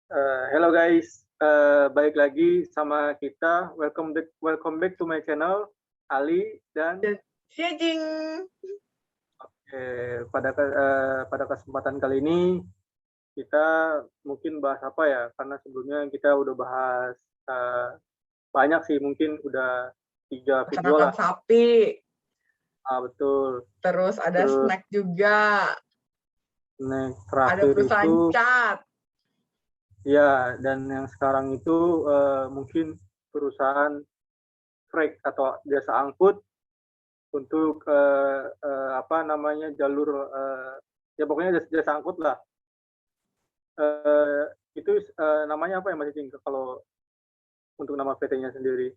Hello guys, balik lagi sama kita. Welcome back to my channel, Ali dan Xie pada kesempatan kali ini kita mungkin bahas apa ya? Karena sebelumnya kita udah bahas banyak sih, mungkin udah 3 video peternakan lah. sapi, Betul. terus ada snack juga, Nah, ada terakhir perusahaan itu cat. ya, dan yang sekarang itu mungkin perusahaan freight atau jasa angkut untuk apa namanya jalur ya pokoknya jasa angkut lah. Itu namanya apa ya Mas Cing kalau untuk nama PT-nya sendiri?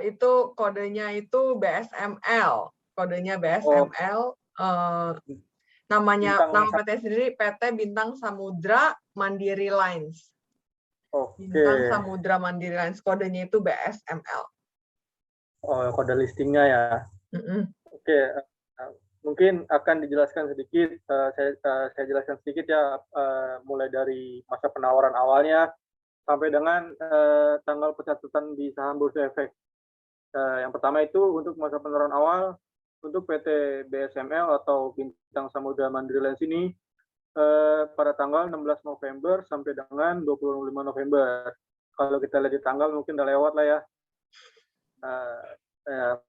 Itu kodenya itu BSML, kodenya BSML. Nama PT sendiri PT Bintang Samudra Mandiri Lines. Bintang Samudra Mandiri Lines, kodenya itu BSML. Kode listingnya ya. Oke. Mungkin akan dijelaskan sedikit, saya jelaskan sedikit ya, mulai dari masa penawaran awalnya sampai dengan tanggal pencatatan di saham Bursa Efek. Yang pertama itu untuk masa penawaran awal untuk PT BSML atau Bintang Samudra Mandiri Lines ini pada tanggal 16 November sampai dengan 25 November. Kalau kita lihat di tanggal mungkin udah lewat lah ya.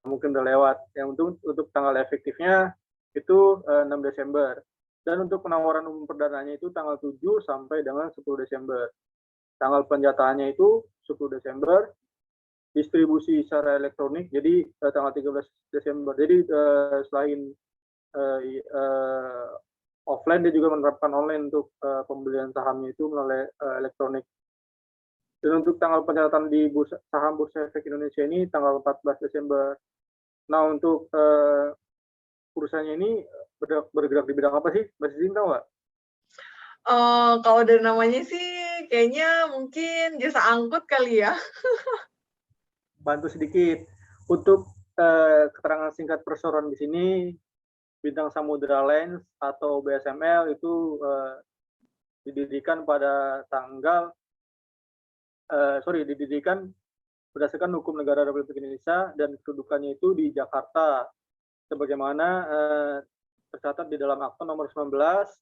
Mungkin udah lewat. Yang untuk tanggal efektifnya itu 6 Desember. Dan untuk penawaran umum perdananya itu tanggal 7 sampai dengan 10 Desember. Tanggal penjataannya itu 10 Desember. Distribusi secara elektronik, jadi tanggal 13 Desember. Jadi selain offline, dia juga menerapkan online untuk pembelian sahamnya itu melalui elektronik. Dan untuk tanggal pencatatan di saham Bursa Efek Indonesia ini tanggal 14 Desember. Nah, untuk perusahaannya ini bergerak di bidang apa sih? Masih Zin tahu nggak? Kalau dari namanya sih kayaknya mungkin jasa angkut kali ya. Bantu sedikit. Untuk keterangan singkat perseroan di sini, Bintang Samudra Lines atau BSML itu didirikan pada tanggal didirikan berdasarkan hukum negara Republik Indonesia dan kedudukannya itu di Jakarta, sebagaimana tercatat di dalam Akta Nomor 19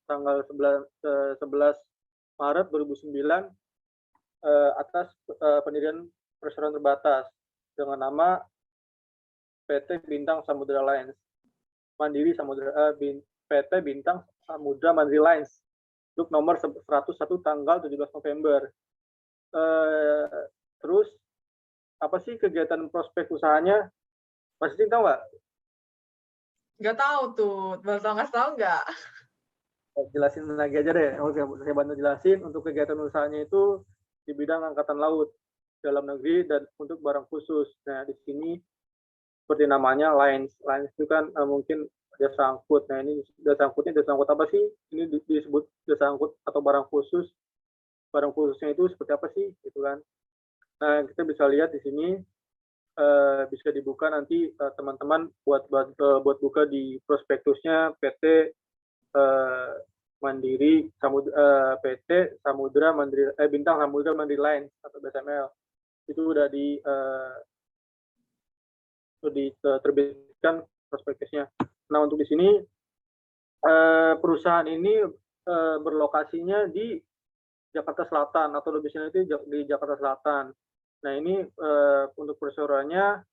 tanggal 11 Maret 2009 atas pendirian perseroan terbatas dengan nama PT Bintang Samudra Lines Mandiri PT Bintang Samudra Mandiri Lines untuk nomor 101 tanggal 17 November. Terus apa sih kegiatan prospek usahanya? Masih tahu nggak? Nggak tahu tuh, nggak tahu nggak? Jelasin lagi aja deh. Oke, saya bantu jelasin. Untuk kegiatan usahanya itu di bidang angkatan laut, dalam negeri, dan untuk barang khusus. Nah, di sini seperti namanya lines. Lines itu kan mungkin jasa angkut. Nah, ini jasa angkutnya jasa angkut apa sih? Ini disebut jasa angkut atau barang khusus. Barang khususnya itu seperti apa sih? Gitu kan. Nah, kita bisa lihat di sini bisa dibuka nanti teman-teman buat buka di prospektusnya PT Mandiri PT Samudra Mandiri Bintang Samudra Mandiri Lines atau BSML itu udah diterbitkan prospektusnya. Nah, untuk di sini perusahaan ini berlokasinya di Jakarta Selatan atau lebih sini itu di Jakarta Selatan. Nah, ini untuk perseroannya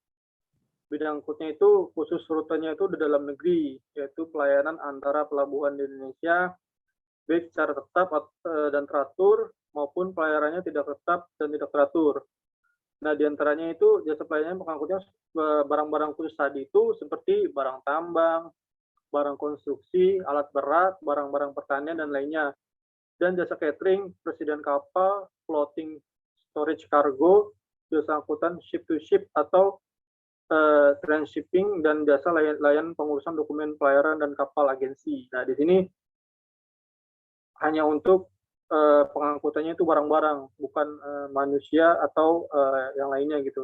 bidang angkutnya itu khusus rutenya itu di dalam negeri, yaitu pelayanan antara pelabuhan di Indonesia baik secara tetap dan teratur maupun pelayanannya tidak tetap dan tidak teratur. Nah, diantaranya itu jasa pelayanan pengangkutnya barang-barang khusus tadi itu seperti barang tambang, barang konstruksi, alat berat, barang-barang pertanian dan lainnya. Dan jasa catering, persediaan kapal, floating storage cargo, jasa angkutan ship to ship atau transshipping, dan jasa layanan pengurusan dokumen pelayaran dan kapal agensi. Nah, di sini hanya untuk pengangkutannya itu barang-barang, bukan manusia atau yang lainnya gitu.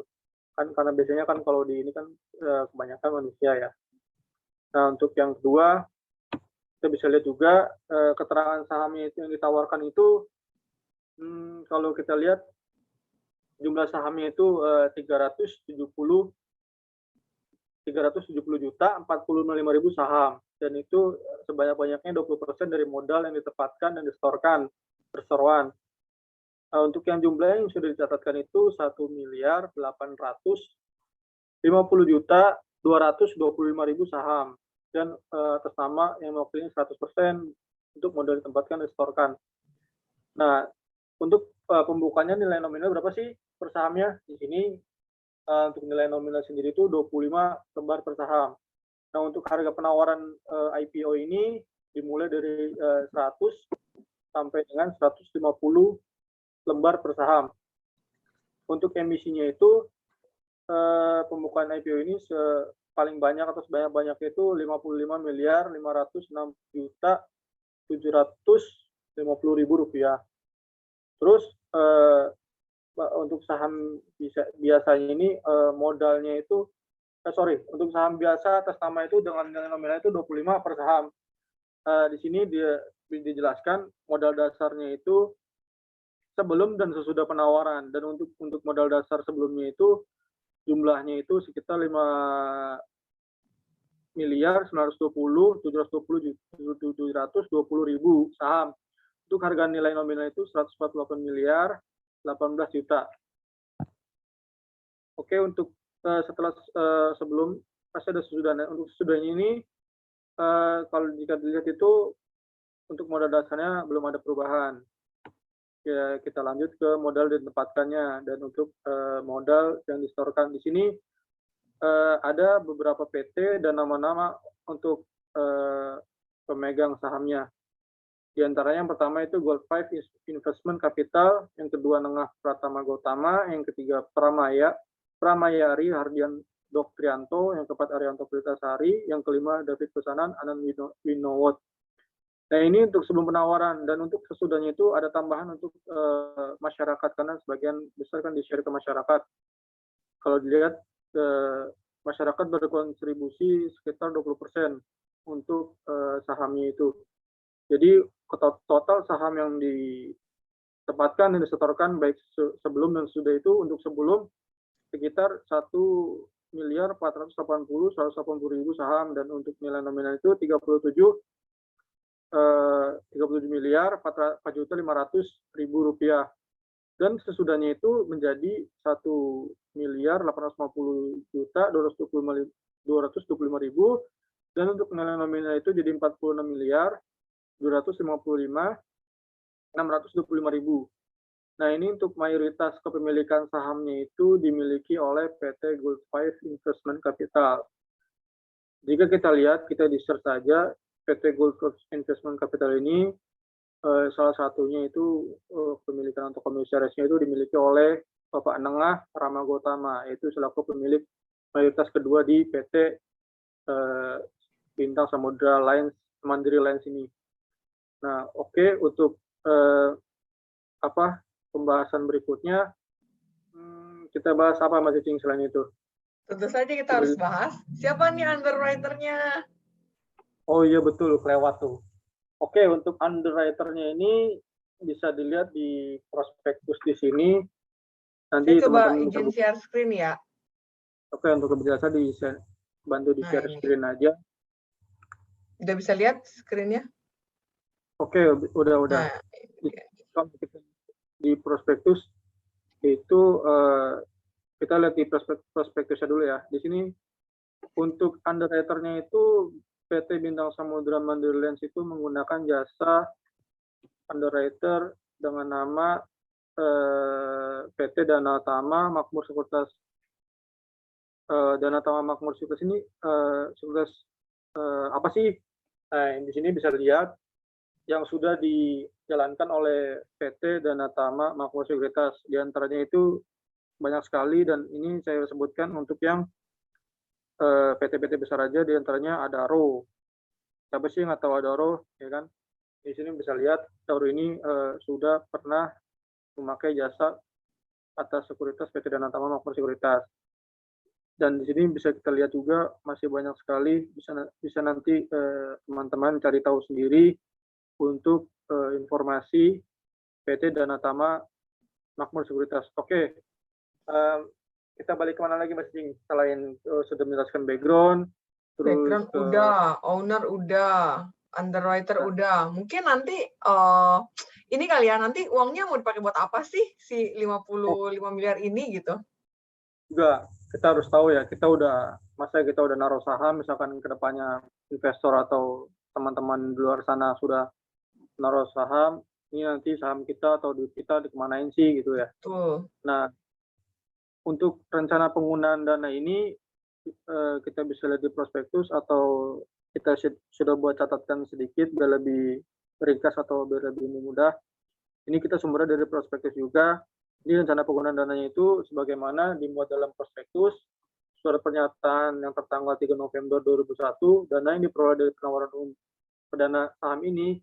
Kan karena biasanya kan kalau di ini kan kebanyakan manusia ya. Nah, untuk yang kedua, kita bisa lihat juga keterangan sahamnya itu yang ditawarkan itu Kalau kita lihat jumlah sahamnya itu 370 juta 45.000 saham, dan itu sebanyak-banyaknya 20% dari modal yang ditempatkan dan disetorkan perseroan. Untuk yang jumlah yang sudah dicatatkan itu 1.850.225.000 saham, dan atas nama yang mewakili 100% untuk modal ditempatkan dan disetorkan. Nah, untuk pembukanya nilai nominal berapa sih per sahamnya? Di sini untuk nilai nominal sendiri itu 25 lembar per saham. Nah, untuk harga penawaran IPO ini dimulai dari 100 sampai dengan 150 lembar per saham. Untuk emisinya itu pembukaan IPO ini paling banyak atau sebanyak-banyaknya itu 55.506.750.000 rupiah. Terus untuk saham biasanya ini modalnya itu untuk saham biasa atas nama itu dengan nilai nominal itu 25 per saham. Di sini dijelaskan modal dasarnya itu sebelum dan sesudah penawaran, dan untuk modal dasar sebelumnya itu jumlahnya itu sekitar 5.920.720.000 saham. Untuk harga nilai nominal itu 148.018.000.000. Oke, untuk setelah sebelum pasti ada sesudahnya. Untuk sesudahnya ini kalau jika dilihat itu untuk modal dasarnya belum ada perubahan. Ya, kita lanjut ke modal ditempatkannya, dan untuk modal yang disetorkan di sini ada beberapa PT dan nama-nama untuk pemegang sahamnya. Di antaranya yang pertama itu Gold 5 Investment Capital, yang kedua Nengah Pratama Gautama, yang ketiga Pramayari Hardian Doktrianto, yang keempat Arianto Pritasari, yang kelima David Pesanan Anand Winowot. Nah, ini untuk sebelum penawaran, dan untuk sesudahnya itu ada tambahan untuk masyarakat, karena sebagian besar kan di-share ke masyarakat. Kalau dilihat masyarakat berkontribusi sekitar 20% untuk sahamnya itu. Jadi total saham yang ditempatkan dan disetorkan baik sebelum dan sudah itu untuk sebelum sekitar 1.480.180.000 saham, dan untuk nilai nominal itu 37.404.500.000 rupiah, dan sesudahnya itu menjadi 1.850.225.000, dan untuk nilai nominal itu jadi 46.255.625.000. Nah, ini untuk mayoritas kepemilikan sahamnya itu dimiliki oleh PT Gold 5 Investment Capital. Jika kita lihat, kita di-search saja PT Gold 5 Investment Capital ini, salah satunya itu pemilikan atau komisarisnya itu dimiliki oleh Bapak Nengah Rama Gautama, yaitu selaku pemilik mayoritas kedua di PT Bintang Samudra Lines Mandiri Lines ini. Nah, oke, untuk pembahasan berikutnya, kita bahas apa Mas Cicing selain itu? Tentu saja kita harus bahas siapa nih underwriter-nya. Oh iya, betul, kelewat tuh. Oke, untuk underwriter-nya ini bisa dilihat di prospektus di sini. Nanti saya coba teman-teman izin share screen ya. Oke, untuk lebih jelasnya bantu di share screen aja. Udah bisa lihat screen-nya? Oke, udah. Nah, di prospektus itu kita lihat di prospektusnya dulu ya. Di sini untuk underwriter-nya itu PT Bintang Samudra Mandiri Lines itu menggunakan jasa underwriter dengan nama PT Danatama Makmur Sekuritas. Danatama Makmur Sekuritas ini sekuritas apa sih? Nah, di sini bisa dilihat yang sudah dijalankan oleh PT Danatama Makmur Sekuritas. Di antaranya itu banyak sekali, dan ini saya sebutkan untuk yang PT-PT besar aja. Di antaranya ada Adaro. Siapa sih nggak tahu Adaro, ya kan? Di sini bisa lihat Adaro ini sudah pernah memakai jasa atas sekuritas PT Danatama Makmur Sekuritas. Dan di sini bisa kita lihat juga masih banyak sekali, bisa nanti teman-teman cari tahu sendiri untuk informasi PT Dana Tama Makmur Sekuritas. Oke, kita balik kemana lagi Mas Jing? Selain sudah menjelaskan background, terus udah, owner udah, underwriter udah. Mungkin nanti ini kali ya, nanti uangnya mau dipakai buat apa sih si 55 miliar ini gitu? Juga kita harus tahu ya, kita udah naruh saham, misalkan kedepannya investor atau teman-teman di luar sana sudah naruh saham, ini nanti saham kita atau duit kita dikemanain sih gitu ya. Betul. Nah, untuk rencana penggunaan dana ini kita bisa lihat di prospektus atau kita sudah buat catatan sedikit biar lebih ringkas atau biar lebih mudah. Ini kita sumbernya dari prospektus juga. Ini rencana penggunaan dananya itu sebagaimana dimuat dalam prospektus, surat pernyataan yang tertanggal 3 November 2001, dana yang diperoleh dari penawaran umum perdana saham ini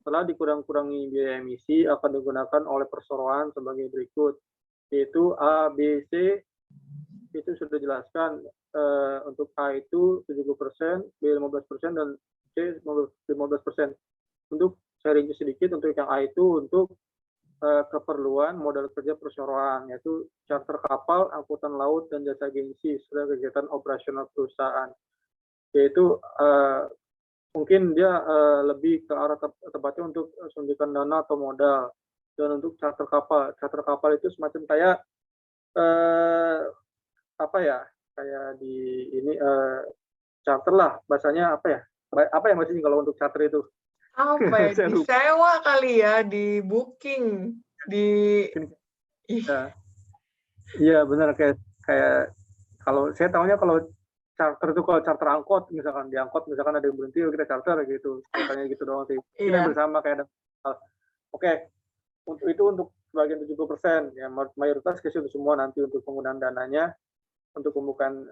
setelah dikurang-kurangi biaya emisi akan digunakan oleh perseroan sebagai berikut, yaitu A, B, C, itu sudah dijelaskan. Untuk A itu 70%, B 15%, dan C 15%. Untuk sharing sedikit, untuk yang A itu untuk keperluan modal kerja perseroan, yaitu charter kapal, angkutan laut, dan jasa agensi serta kegiatan operasional perusahaan. Yaitu mungkin dia lebih ke arah tepatnya untuk suntikan dana atau modal. Dan untuk charter kapal itu semacam kayak apa ya? Kayak di ini charter lah, bahasanya apa ya? Apa ya maksudnya kalau untuk charter itu? Apa ya? Disewa kali ya, di booking, di iya benar, kayak kalau saya tahunya kalau charter itu kalau charter angkot, misalkan di angkot misalkan ada yang berhenti kita charter gitu, katanya gitu doang sih. Kita bersama kayak oke. Untuk sebagian 70% ya, mayoritas ke situ semua nanti untuk penggunaan dananya, untuk pembukaan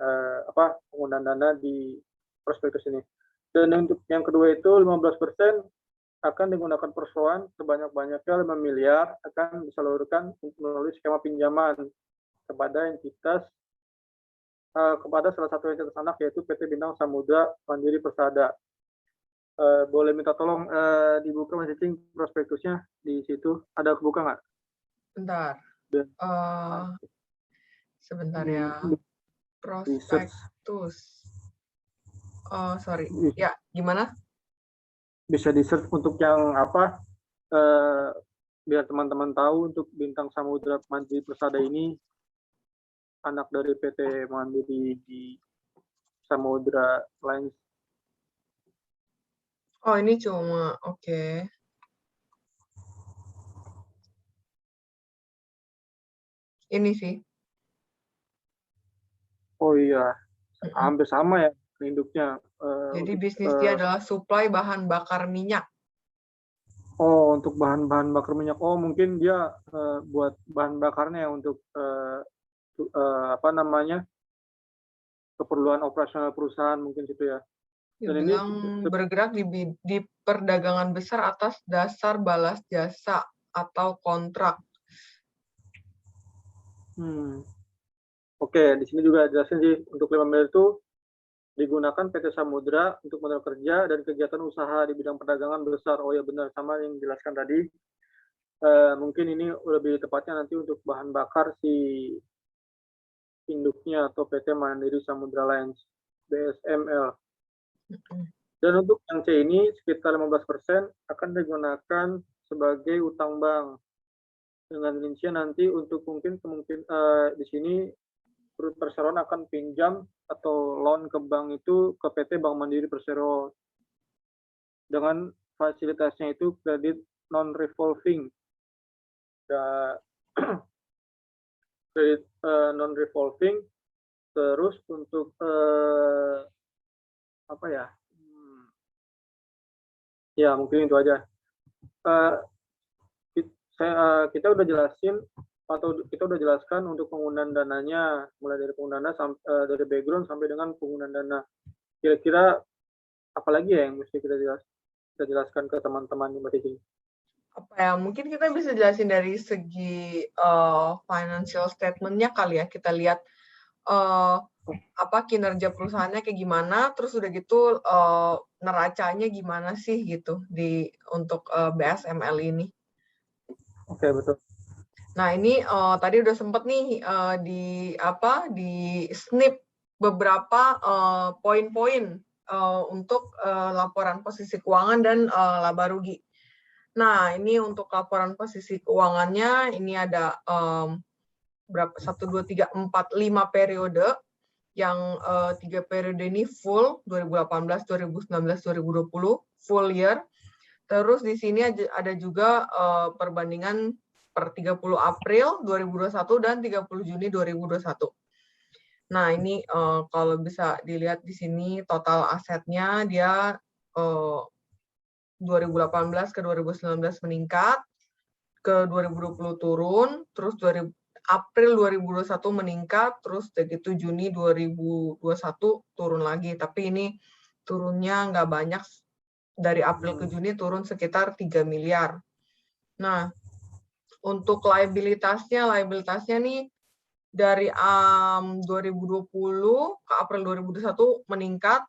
penggunaan dana di prospektus ini. Dan untuk yang kedua itu 15% akan digunakan perseroan sebanyak-banyaknya 5 miliar akan disalurkan melalui skema pinjaman kepada entitas kepada salah satu entitas anak, yaitu PT Bintang Samudra Mandiri Persada. Boleh minta tolong dibuka Mas Cicing prospektusnya di situ, ada kebuka nggak? Bentar. Sebentar ya. Prospektus. Sorry. Ya, gimana? Bisa di-search untuk yang apa, biar teman-teman tahu untuk Bintang Samudra Mandiri Persada ini anak dari PT Mandiri di Samudra Lines. Oh, ini cuma, oke. Ini sih. Oh iya, hampir sama ya induknya. Jadi bisnis dia adalah supply bahan bakar minyak. Oh, untuk bahan-bahan bakar minyak. Oh, mungkin dia buat bahan bakarnya untuk keperluan operasional perusahaan mungkin situ ya. Dan ini bergerak di perdagangan besar atas dasar balas jasa atau kontrak. Oke, di sini juga jelasin sih untuk 5 miliar itu digunakan PT Samudra untuk modal kerja dan kegiatan usaha di bidang perdagangan besar. Oh ya benar, sama yang dijelaskan tadi. Mungkin ini lebih tepatnya nanti untuk bahan bakar si induknya atau PT Mandiri Samudra Lines, BSML. Dan untuk yang C ini sekitar 15% akan digunakan sebagai utang bank. Dengan rincian nanti untuk mungkin di sini perseroan akan pinjam atau loan ke bank itu ke PT Bank Mandiri Persero dengan fasilitasnya itu kredit non revolving. Kredit non revolving. Terus untuk apa ya? Ya mungkin itu aja. Kita udah jelasin atau kita udah jelaskan untuk penggunaan dananya, mulai dari penggunaan dana dari background sampai dengan penggunaan dana. Kira-kira apa lagi ya yang mesti kita jelaskan ke teman-teman Mbak Cici? Apa ya, mungkin kita bisa jelasin dari segi financial statement-nya kali ya. Kita lihat kinerja perusahaannya kayak gimana, terus udah gitu neracanya gimana sih gitu untuk BSML ini. Oke, betul. Nah, ini tadi udah sempet nih di snip beberapa poin-poin untuk laporan posisi keuangan dan laba rugi. Nah, ini untuk laporan posisi keuangannya ini ada berapa 1 2 3 4 5 periode yang 3 periode ini full 2018, 2019, 2020 full year. Terus di sini ada juga perbandingan per 30 April 2021 dan 30 Juni 2021. Nah, ini kalau bisa dilihat di sini total asetnya dia 2018 ke 2019 meningkat, ke 2020 turun, terus April 2021 meningkat, terus begitu Juni 2021 turun lagi. Tapi ini turunnya nggak banyak, dari April ke Juni turun sekitar 3 miliar. Nah, untuk liabilitasnya nih dari 2020 ke April 2021 meningkat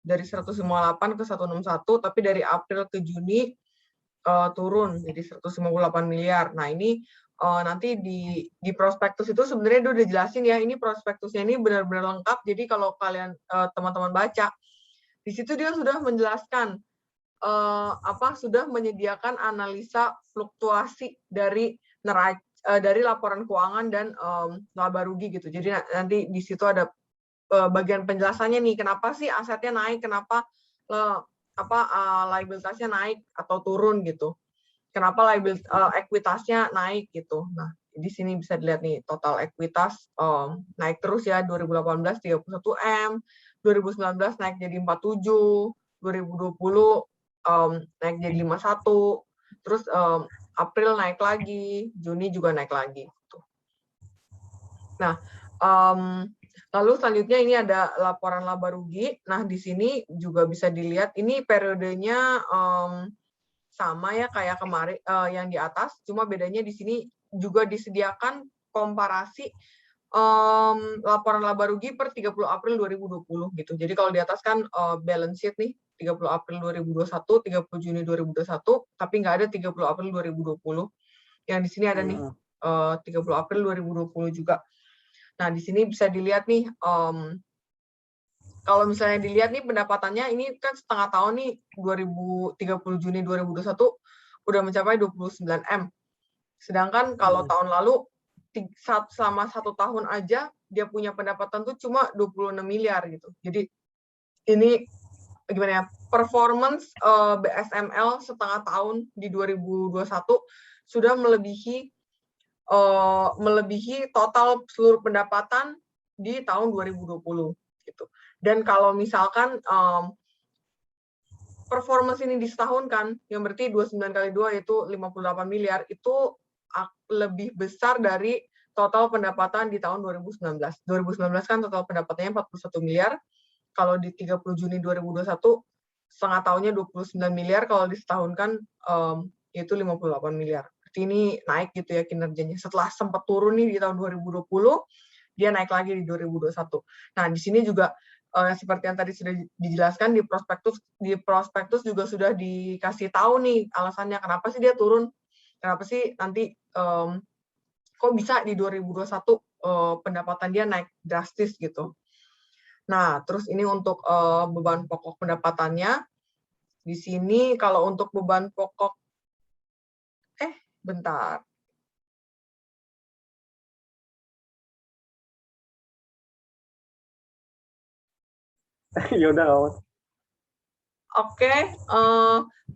dari 158 ke 161, tapi dari April ke Juni turun jadi 158 miliar. Nah, ini nanti di prospektus itu sebenarnya dia udah jelasin ya, ini prospektusnya ini benar-benar lengkap. Jadi kalau kalian teman-teman baca, di situ dia sudah menjelaskan sudah menyediakan analisa fluktuasi dari laporan keuangan dan laba rugi gitu. Jadi nanti di situ ada bagian penjelasannya nih, kenapa sih asetnya naik, kenapa liabilitasnya naik atau turun gitu. Kenapa ekuitasnya naik gitu. Nah, di sini bisa dilihat nih total ekuitas naik terus ya, 2018 31 M, 2019 naik jadi 47, 2020 naik jadi 51, terus April naik lagi, Juni juga naik lagi. Gitu. Nah, lalu selanjutnya ini ada laporan laba rugi. Nah, di sini juga bisa dilihat ini periodenya sama ya kayak kemarin yang di atas, cuma bedanya di sini juga disediakan komparasi laporan laba rugi per 30 April 2020 gitu. Jadi kalau di atas kan balance sheet nih 30 April 2021, 30 Juni 2021, tapi nggak ada 30 April 2020. Yang di sini ada nih 30 April 2020 juga. Nah, di sini bisa dilihat nih kalau misalnya dilihat nih pendapatannya ini kan setengah tahun nih 30 Juni 2021 udah mencapai 29 M. Sedangkan kalau tahun lalu selama 1 tahun aja dia punya pendapatan tuh cuma 26 miliar gitu. Jadi ini gimana ya, performance BSML setengah tahun di 2021 sudah melebihi total seluruh pendapatan di tahun 2020 gitu. Dan kalau misalkan performance ini disetahunkan, yang berarti 29 kali 2 yaitu 58 miliar, itu lebih besar dari total pendapatan di tahun 2019. 2019 kan total pendapatannya 41 miliar, kalau di 30 Juni 2021 setengah tahunnya 29 miliar, kalau disetahunkan itu 58 miliar. Berarti ini naik gitu ya kinerjanya. Setelah sempat turun nih di tahun 2020, dia naik lagi di 2021. Nah, di sini juga seperti yang tadi sudah dijelaskan di prospektus juga sudah dikasih tahu nih alasannya kenapa sih dia turun, kenapa sih nanti kok bisa di 2021 pendapatan dia naik drastis gitu. Nah, terus ini untuk beban pokok pendapatannya. Di sini kalau untuk beban pokok bentar. Ya udah, awas. Oke,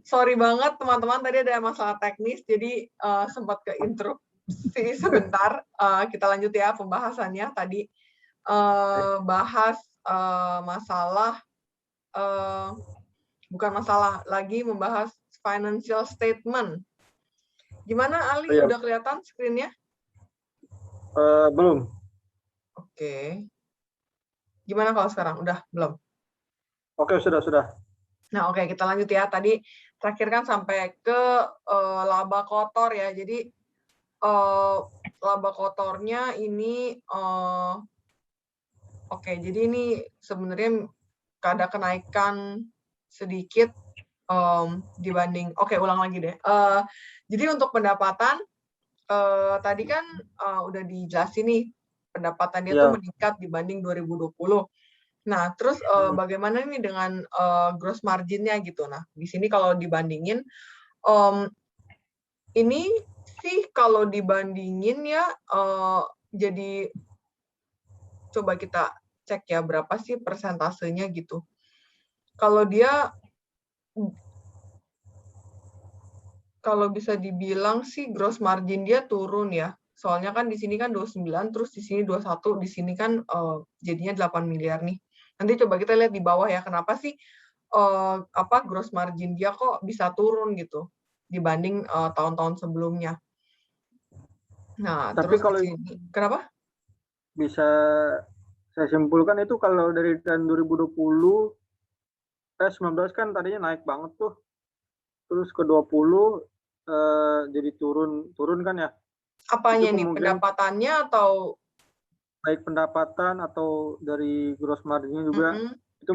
sorry banget teman-teman, tadi ada masalah teknis, jadi sempat keinterupsi sebentar. Kita lanjut ya pembahasannya tadi. Bahas masalah, bukan masalah lagi, membahas financial statement. Gimana Ali, udah kelihatan screen-nya? Belum. Oke. Gimana kalau sekarang? Udah? Belum? Oke, sudah. Nah, oke, kita lanjut ya. Tadi terakhir kan sampai ke laba kotor ya. Jadi laba kotornya ini jadi ini sebenarnya ada kenaikan sedikit dibanding, ulang lagi deh. Jadi untuk pendapatan, tadi kan udah dijelasin nih, pendapatannya tuh Iya. meningkat dibanding 2020. Nah, terus bagaimana nih dengan gross margin-nya gitu. Nah, di sini kalau dibandingin, ini sih kalau dibandingin ya, jadi coba kita cek ya berapa sih persentasenya gitu. Kalau dia, kalau bisa dibilang sih gross margin dia turun ya. Soalnya kan di sini kan 29, terus di sini 21, di sini kan jadinya 8 miliar nih. Nanti coba kita lihat di bawah ya, kenapa sih gross margin dia kok bisa turun gitu dibanding tahun-tahun sebelumnya. Nah, Tapi terus di kalau sini kenapa? bisa saya simpulkan itu kalau dari tahun 2020, 19 kan tadinya naik banget tuh. Terus ke 20 jadi turun kan ya. Itu Apanya nih, kemungkinan pendapatannya atau baik pendapatan atau dari gross margin juga mhm, itu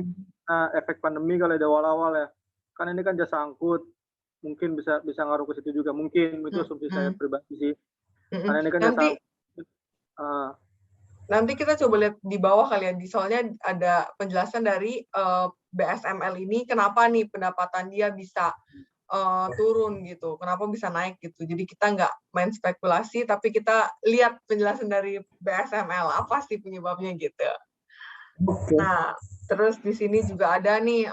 efek pandemi kali di awal-awal ya. Kan ini kan jasa angkut, mungkin bisa bisa ngaruh ke situ juga, mungkin itu asumsi saya mhm, pribadi sih. mhm. Karena ini kan jasa Nanti angkut. eee, nanti kita coba lihat di bawah kali ya, soalnya ada penjelasan dari BSML ini kenapa nih pendapatan dia bisa turun gitu, kenapa bisa naik gitu. Jadi kita nggak main spekulasi, tapi kita lihat penjelasan dari BSML, apa sih penyebabnya gitu. Oke. Nah, terus di sini juga ada nih,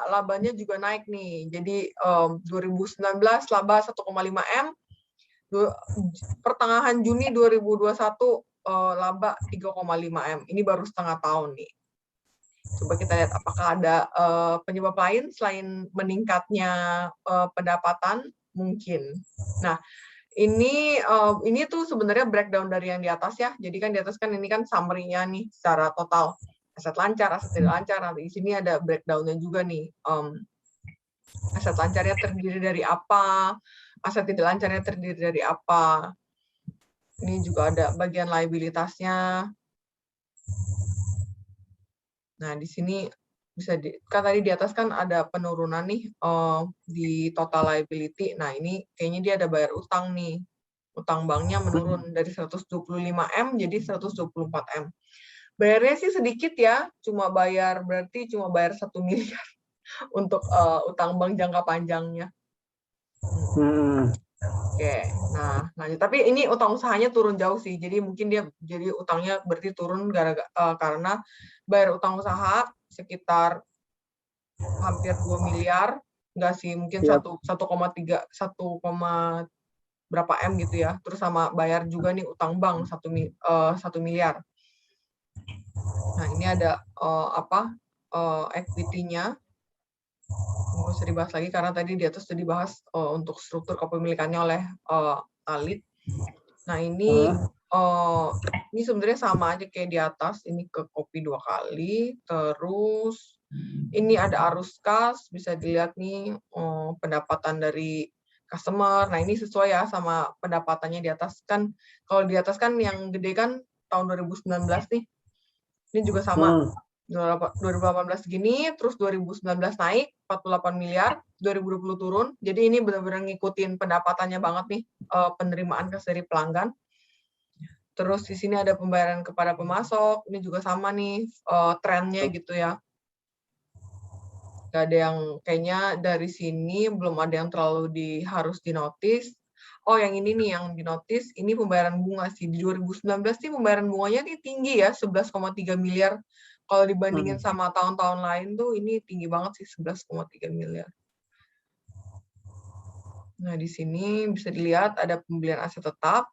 labanya juga naik nih. Jadi 2019 laba 1,5 M, pertengahan Juni 2021 laba 3,5 M. Ini baru setengah tahun nih. Coba kita lihat apakah ada penyebab lain selain meningkatnya pendapatan, mungkin. Nah, ini tuh sebenarnya breakdown dari yang di atas ya. Jadi kan di atas kan ini kan summary-nya nih secara total. Aset lancar, aset tidak lancar. Nanti di sini ada breakdown-nya juga nih. Aset lancarnya terdiri dari apa, aset tidak lancarnya terdiri dari apa. Ini juga ada bagian liabilitasnya. Nah, di sini bisa kan tadi di atas kan ada penurunan nih di total liability. Nah, ini kayaknya dia ada bayar utang nih. Utang banknya menurun dari 125 M jadi 124 M. Bayarnya sih sedikit ya, berarti cuma bayar 1 miliar untuk utang bank jangka panjangnya. Oke, nah lanjut. Tapi ini utang usahanya turun jauh sih. Jadi mungkin dia jadi utangnya berarti turun karena bayar utang usaha sekitar hampir 2 miliar. Enggak sih, mungkin Siap. 1,3 berapa M gitu ya. Terus sama bayar juga nih utang bank 1 miliar. Nah, ini ada equity-nya. Nggak usah dibahas lagi karena tadi di atas sudah dibahas untuk struktur kepemilikannya oleh Alit. Nah, ini sebenarnya sama aja kayak di atas. Ini ke copy 2 kali. Terus ini ada arus kas, bisa dilihat nih pendapatan dari customer. Nah, ini sesuai ya sama pendapatannya di atas kan. Kalau di atas kan yang gede kan tahun 2019 nih. Ini juga sama. 2018 segini, terus 2019 naik 48 miliar, 2020 turun. Jadi ini benar-benar ngikutin pendapatannya banget nih, penerimaan kas dari pelanggan. Terus di sini ada pembayaran kepada pemasok, ini juga sama nih trennya gitu ya. Gak ada yang kayaknya dari sini belum ada yang terlalu harus dinotis. Oh, yang ini nih yang dinotis, ini pembayaran bunga sih. Di 2019 sih pembayaran bunganya nih tinggi ya, 11,3 miliar. Kalau dibandingin sama tahun-tahun lain tuh ini tinggi banget sih, 11,3 miliar. Nah, di sini bisa dilihat ada pembelian aset tetap.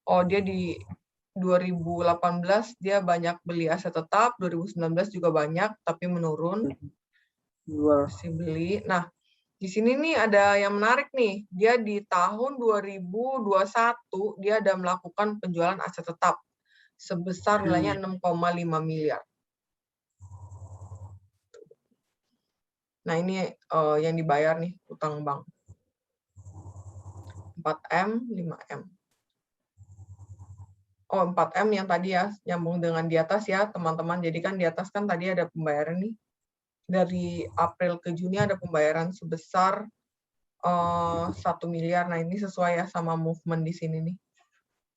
Oh, dia di 2018 dia banyak beli aset tetap, 2019 juga banyak, tapi menurun. Masih beli. Nah, di sini nih ada yang menarik nih. Dia di tahun 2021 dia ada melakukan penjualan aset tetap sebesar nilainya 6,5 miliar. Nah, ini yang dibayar nih utang bank. 4M, 5M. Oh, 4M yang tadi ya, nyambung dengan di atas ya, teman-teman. Jadi kan di atas kan tadi ada pembayaran nih. dari April ke Juni ada pembayaran sebesar 1 miliar. Nah, ini sesuai ya sama movement di sini nih.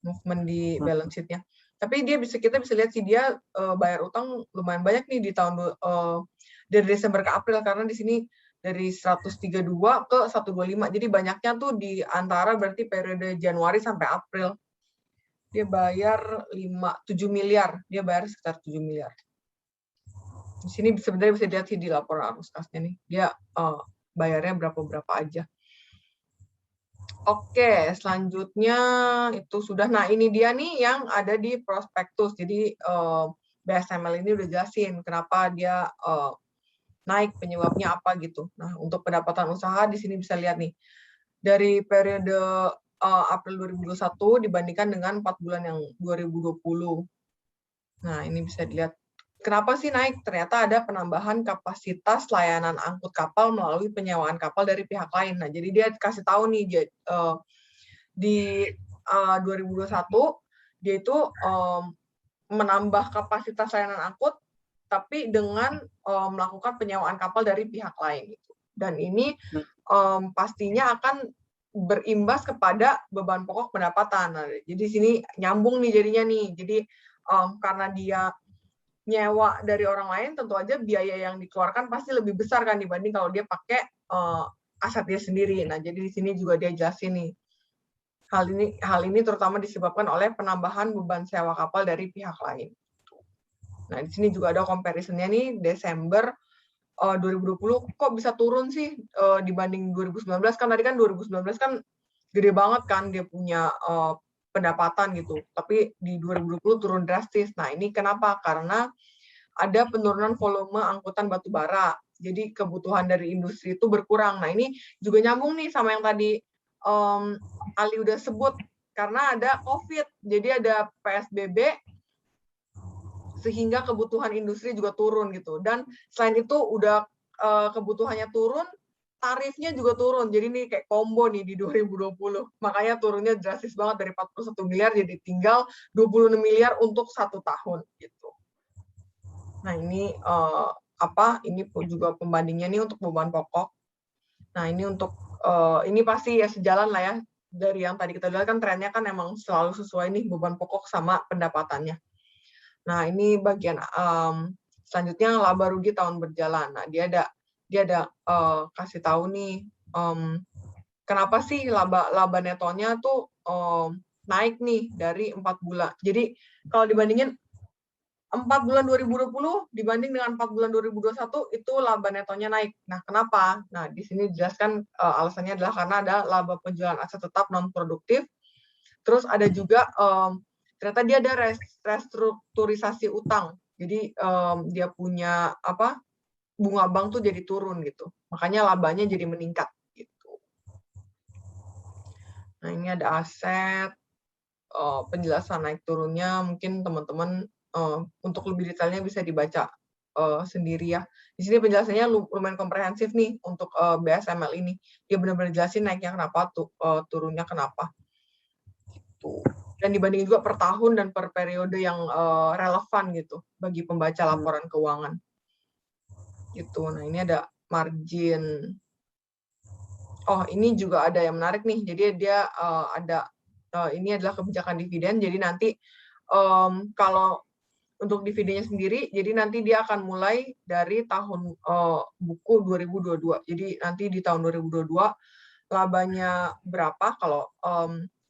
Movement di balance sheet-nya. Tapi kita bisa lihat sih dia bayar utang lumayan banyak nih di tahun dari Desember ke April, karena di sini dari 132 ke 125. Jadi banyaknya tuh di antara berarti periode Januari sampai April. Dia bayar 7 miliar. Dia bayar sekitar 7 miliar. Di sini sebenarnya bisa dilihat sih di laporan arus kasnya nih. Dia bayarnya berapa aja. Oke, selanjutnya itu sudah. Nah, ini dia nih yang ada di prospektus. Jadi BSML ini udah jelasin kenapa dia naik, penyebabnya apa gitu. Nah, untuk pendapatan usaha di sini bisa lihat nih. Dari periode April 2021 dibandingkan dengan 4 bulan yang 2020. Nah, ini bisa dilihat. Kenapa sih naik? Ternyata ada penambahan kapasitas layanan angkut kapal melalui penyewaan kapal dari pihak lain. Nah, jadi dia kasih tahu nih di 2021 dia itu menambah kapasitas layanan angkut, tapi dengan melakukan penyewaan kapal dari pihak lain. Gitu. Dan ini pastinya akan berimbas kepada beban pokok pendapatan. Nah, jadi sini nyambung nih jadinya nih. Jadi karena dia nyewa dari orang lain, tentu aja biaya yang dikeluarkan pasti lebih besar kan dibanding kalau dia pakai aset dia sendiri. Nah, jadi di sini juga dia jelasin nih. Hal ini terutama disebabkan oleh penambahan beban sewa kapal dari pihak lain. Nah, di sini juga ada comparison-nya nih, Desember 2020 kok bisa turun sih dibanding 2019, kan tadi kan 2019 kan gede banget kan dia punya pendapatan gitu, tapi di 2020 turun drastis. Nah, ini kenapa? Karena ada penurunan volume angkutan batu bara, jadi kebutuhan dari industri itu berkurang. Nah, ini juga nyambung nih sama yang tadi Ali udah sebut, karena ada COVID, jadi ada PSBB, sehingga kebutuhan industri juga turun gitu. Dan selain itu udah kebutuhannya turun, tarifnya juga turun. Jadi ini kayak combo nih di 2020. Makanya turunnya drastis banget dari 41 miliar jadi tinggal 26 miliar untuk 1 tahun gitu. Nah, ini ini juga pembandingnya nih untuk beban pokok. Nah, ini untuk ini pasti ya sejalan lah ya dari yang tadi kita lihat kan trennya kan emang selalu sesuai nih beban pokok sama pendapatannya. Nah, ini bagian selanjutnya laba rugi tahun berjalan. Nah, dia ada kasih tahu nih kenapa sih laba netonya tuh naik nih dari 4 bulan. Jadi kalau dibandingin 4 bulan 2020 dibanding dengan 4 bulan 2021 itu laba netonya naik. Nah, kenapa? Nah, di sini dijelaskan alasannya adalah karena ada laba penjualan aset tetap non produktif. Terus ada juga ternyata dia ada restrukturisasi utang. Jadi dia punya bunga bank tuh jadi turun gitu. Makanya labanya jadi meningkat gitu. Nah, ini ada aset, penjelasan naik turunnya mungkin teman-teman untuk lebih detailnya bisa dibaca sendiri ya. Di sini penjelasannya lumayan komprehensif nih untuk BSML ini. Dia benar-benar jelasin naiknya kenapa, turunnya kenapa. Gitu. Dan dibandingin juga per tahun dan per periode yang relevan gitu bagi pembaca laporan keuangan. Gitu. Nah, ini ada margin. Oh, ini juga ada yang menarik nih. Jadi dia ada ini adalah kebijakan dividen. Jadi nanti kalau untuk dividennya sendiri, jadi nanti dia akan mulai dari tahun buku 2022. Jadi nanti di tahun 2022 labanya berapa? Kalau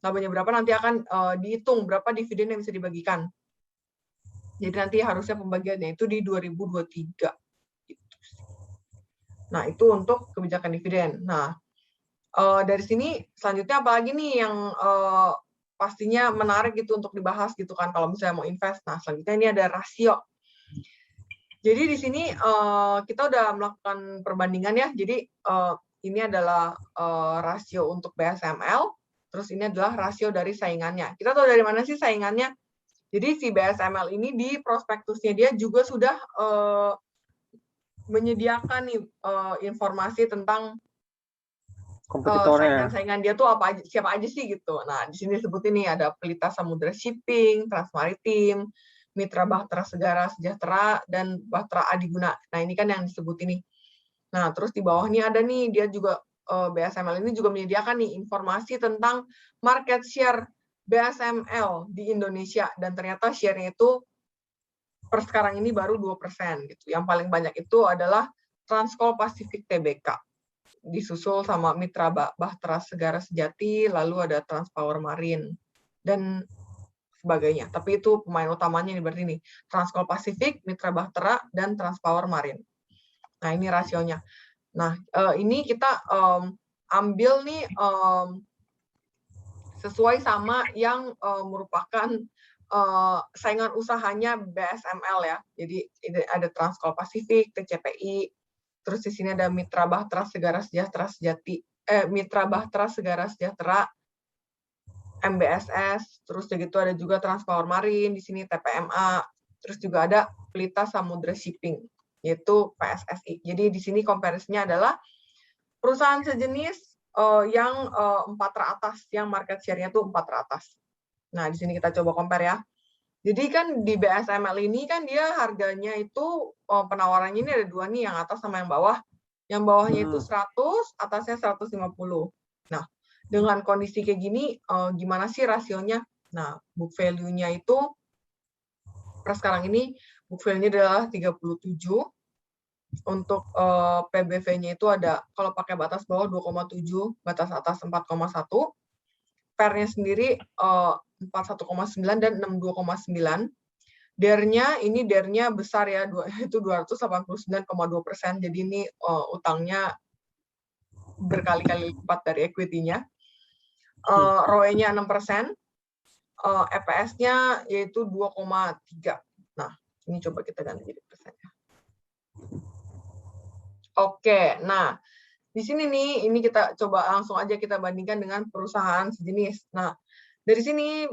labanya berapa nanti akan dihitung berapa dividen yang bisa dibagikan. Jadi nanti harusnya pembagiannya itu di 2023. Nah, itu untuk kebijakan dividen. Nah, dari sini selanjutnya apalagi nih yang pastinya menarik gitu untuk dibahas gitu kan kalau misalnya mau invest. Nah, selanjutnya ini ada rasio. Jadi di sini kita udah melakukan perbandingan ya. Jadi ini adalah rasio untuk BSML, terus ini adalah rasio dari saingannya. Kita tahu dari mana sih saingannya? Jadi si BSML ini di prospektusnya dia juga sudah menyediakan nih informasi tentang saingan-saingan dia tuh siapa aja sih gitu. Nah, di sini disebut ini ada Pelita Samudra Shipping, Transmaritim, Mitra Bahtera Segara Sejahtera, dan Bahtera Adiguna. Nah, ini kan yang disebut ini. Nah, terus di bawah nih ada nih, dia juga BSML ini juga menyediakan nih informasi tentang market share BSML di Indonesia, dan ternyata share-nya itu per sekarang ini baru 2% gitu. Yang paling banyak itu adalah Transcol Pacific Tbk, disusul sama Mitra Bahtera Segara Sejati, lalu ada Transpower Marine dan sebagainya. Tapi itu pemain utamanya nih berarti nih, Transcol Pacific, Mitra Bahtera, dan Transpower Marine. Nah, ini rasionya. Nah, ini kita ambil nih sesuai sama yang merupakan saingan usahanya BSML ya. Jadi ada Transcol Pacific, TCPI, terus di sini ada Mitra Bahtera Segara Sejahtera Mitra Bahtera Segara Sejahtera, MBSS, terus begitu ada juga Transpower Marine, di sini TPMA, terus juga ada Pelita Samudra Shipping, yaitu PSSI. Jadi di sini comparison-nya adalah perusahaan sejenis yang 4 teratas, yang market share-nya tuh 4 teratas. Nah, di sini kita coba compare ya. Jadi kan di BSML ini kan dia harganya itu penawarannya ini ada 2 nih, yang atas sama yang bawah. Yang bawahnya itu 100, atasnya 150. Nah, dengan kondisi kayak gini, gimana sih rasionya? Nah, book value-nya itu per sekarang ini book value-nya adalah 37. Untuk PBV-nya itu ada, kalau pakai batas bawah 2,7, batas atas 4,1. PER-nya sendiri 41,9 dan 62,9. DER-nya, ini DER-nya besar ya, itu 289,2%. Jadi ini utangnya berkali-kali lipat dari equity-nya. ROE-nya 6%, EPS-nya yaitu 2,3. Nah, ini coba kita ganti jadi persennya. Oke, nah di sini nih, ini kita coba langsung aja kita bandingkan dengan perusahaan sejenis. Nah, dari sini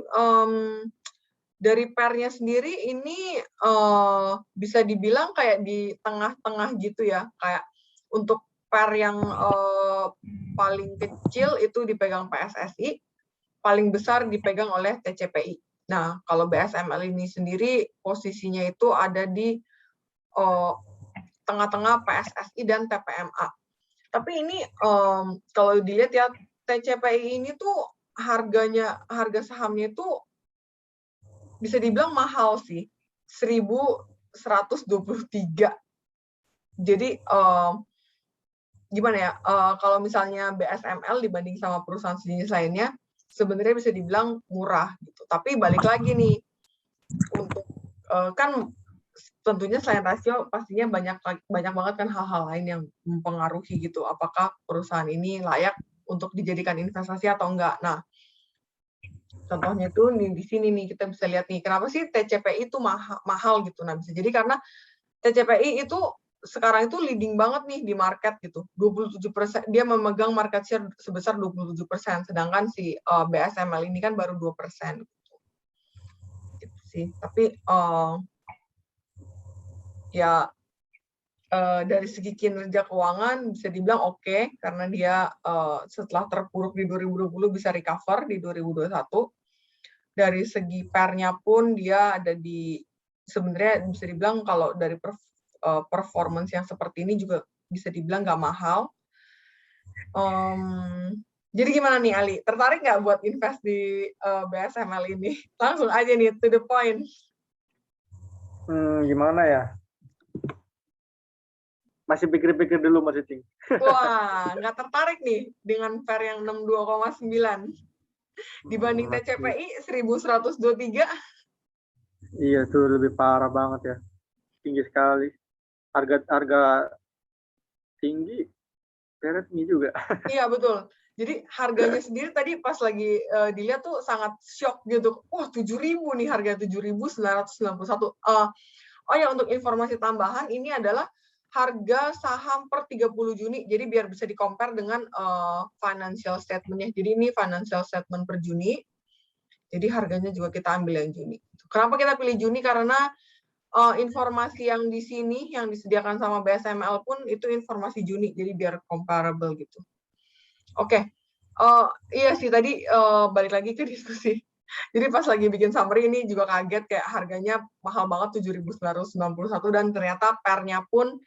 dari PER-nya sendiri ini bisa dibilang kayak di tengah-tengah gitu ya. Kayak untuk PER yang paling kecil itu dipegang PSSI, paling besar dipegang oleh TCPI. Nah, kalau BSML ini sendiri posisinya itu ada di tengah-tengah PSSI dan TPMA. Tapi ini kalau dilihat ya, TCPI ini tuh harga sahamnya itu bisa dibilang mahal sih, 1.123. Jadi gimana ya, kalau misalnya BSML dibanding sama perusahaan sejenis lainnya, sebenarnya bisa dibilang murah gitu. Tapi balik lagi nih, untuk kan tentunya selain rasio pastinya banyak banget kan hal-hal lain yang mempengaruhi gitu, apakah perusahaan ini layak untuk dijadikan investasi atau enggak. Nah, contohnya tuh di sini nih kita bisa lihat nih, kenapa sih TCPI itu mahal gitu. Nah, bisa jadi karena TCPI itu sekarang itu leading banget nih di market gitu. 27%, dia memegang market share sebesar 27%, sedangkan si BSML ini kan baru 2% gitu. Gitu sih. Tapi ya dari segi kinerja keuangan bisa dibilang oke, karena dia setelah terpuruk di 2020 bisa recover di 2021. Dari segi PER-nya pun dia ada di, sebenarnya bisa dibilang kalau dari performance yang seperti ini juga bisa dibilang nggak mahal. Jadi gimana nih Ali, tertarik nggak buat invest di BSML ini? Langsung aja nih, to the point. Gimana ya? Masih pikir-pikir dulu Mas Icing. Wah, nggak tertarik nih dengan PER yang 62,9 dibanding TCPI 1123. Iya, tuh lebih parah banget ya. Tinggi sekali. Harga tinggi, PER tinggi juga. Iya, betul. Jadi harganya sendiri tadi pas lagi dilihat tuh sangat shock gitu. Wah, 7.000 nih, harga 7.991. Oh ya, untuk informasi tambahan, ini adalah harga saham per 30 Juni. Jadi biar bisa di-compare dengan financial statement-nya. Jadi ini financial statement per Juni. Jadi harganya juga kita ambil yang Juni. Kenapa kita pilih Juni? Karena informasi yang di sini, yang disediakan sama BSML pun itu informasi Juni. Jadi biar comparable gitu. Oke. Iya sih, tadi balik lagi ke diskusi. Jadi pas lagi bikin summary ini juga kaget kayak harganya mahal banget 7.991 dan ternyata pernya pun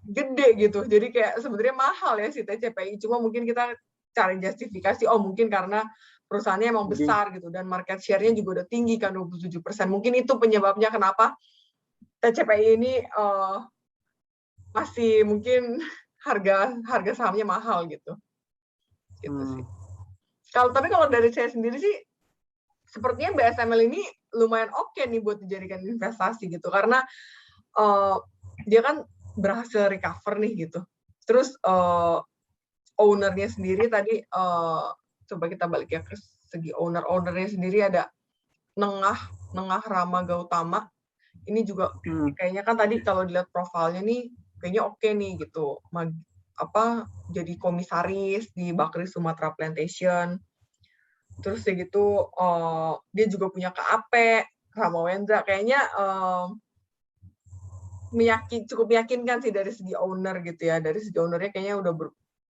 gede gitu. Jadi kayak sebenarnya mahal ya si TCPI. Cuma mungkin kita cari justifikasi, oh mungkin karena perusahaannya emang Jadi besar gitu dan market share-nya juga udah tinggi kan 27%. Mungkin itu penyebabnya kenapa TCPI ini masih mungkin harga sahamnya mahal gitu. Gitu sih. Tapi kalau dari saya sendiri sih sepertinya BSML ini lumayan oke nih buat dijadikan investasi gitu karena dia kan berhasil recover nih gitu. Terus ownernya sendiri tadi coba kita balik ya ke segi ownernya sendiri ada Nengah Rama Gautama. Ini juga kayaknya kan tadi kalau dilihat profilnya nih kayaknya oke nih gitu. Jadi komisaris di Bakri Sumatra Plantation. Terus kayak gitu dia juga punya KAP Ramawendra, kayaknya cukup meyakinkan sih dari segi owner gitu ya. Dari segi ownernya kayaknya udah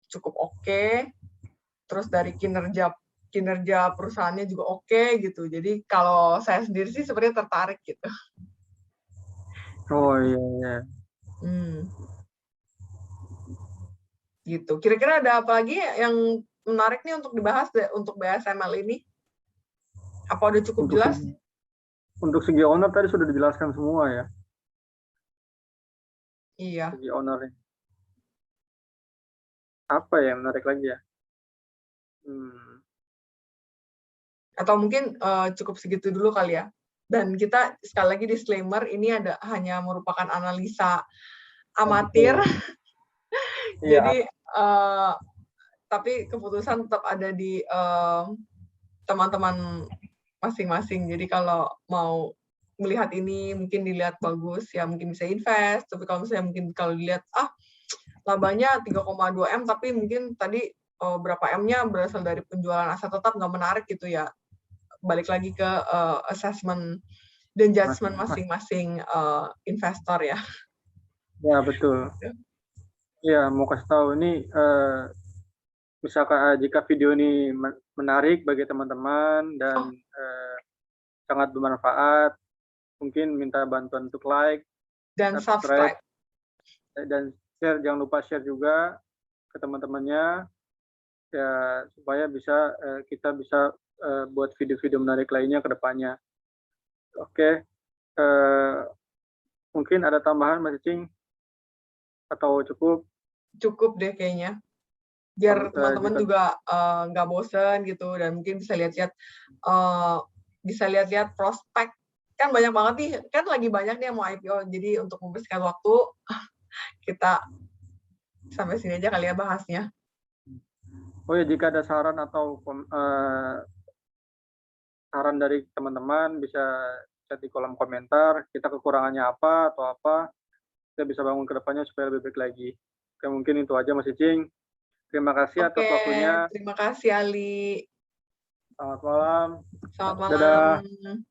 cukup oke. Terus dari kinerja perusahaannya juga oke gitu. Jadi kalau saya sendiri sih sebenarnya tertarik gitu. oh iya. Gitu. Kira-kira ada apa lagi yang menarik nih untuk dibahas untuk BSML ini? Apa udah cukup jelas? Untuk segi owner tadi sudah dijelaskan semua ya. Iya. Segi ownernya. Apa ya menarik lagi ya? Atau mungkin cukup segitu dulu kali ya. Dan kita sekali lagi disclaimer, ini hanya merupakan analisa amatir. Jadi tapi keputusan tetap ada di teman-teman masing-masing. Jadi kalau mau melihat ini mungkin dilihat bagus ya mungkin bisa invest, tapi kalau misalnya mungkin kalau dilihat labanya 3,2 M tapi mungkin tadi berapa M-nya berasal dari penjualan aset tetap nggak menarik gitu ya. Balik lagi ke assessment dan judgment masing-masing investor ya. Ya betul. Ya mau kasih tahu ini misalkan jika video ini menarik bagi teman-teman dan sangat bermanfaat, mungkin minta bantuan untuk like dan subscribe dan share, jangan lupa share juga ke teman-temannya ya supaya kita bisa buat video-video menarik lainnya ke depannya. Oke. Mungkin ada tambahan Mas Cing atau cukup? Cukup deh kayaknya. Biar teman-teman juga nggak bosen gitu dan mungkin bisa lihat-lihat prospek. Kan banyak banget nih, kan lagi banyak nih yang mau IPO. Jadi untuk membersihkan waktu, kita sampai sini aja kali ya bahasnya. Oh ya, jika ada saran atau saran dari teman-teman bisa chat di kolom komentar, kita kekurangannya apa atau apa, kita bisa bangun ke depannya supaya lebih baik lagi. Oke, mungkin itu aja Mas Cing. Terima kasih atas waktunya. Terima kasih Ali. Selamat malam. Selamat malam. Dadah.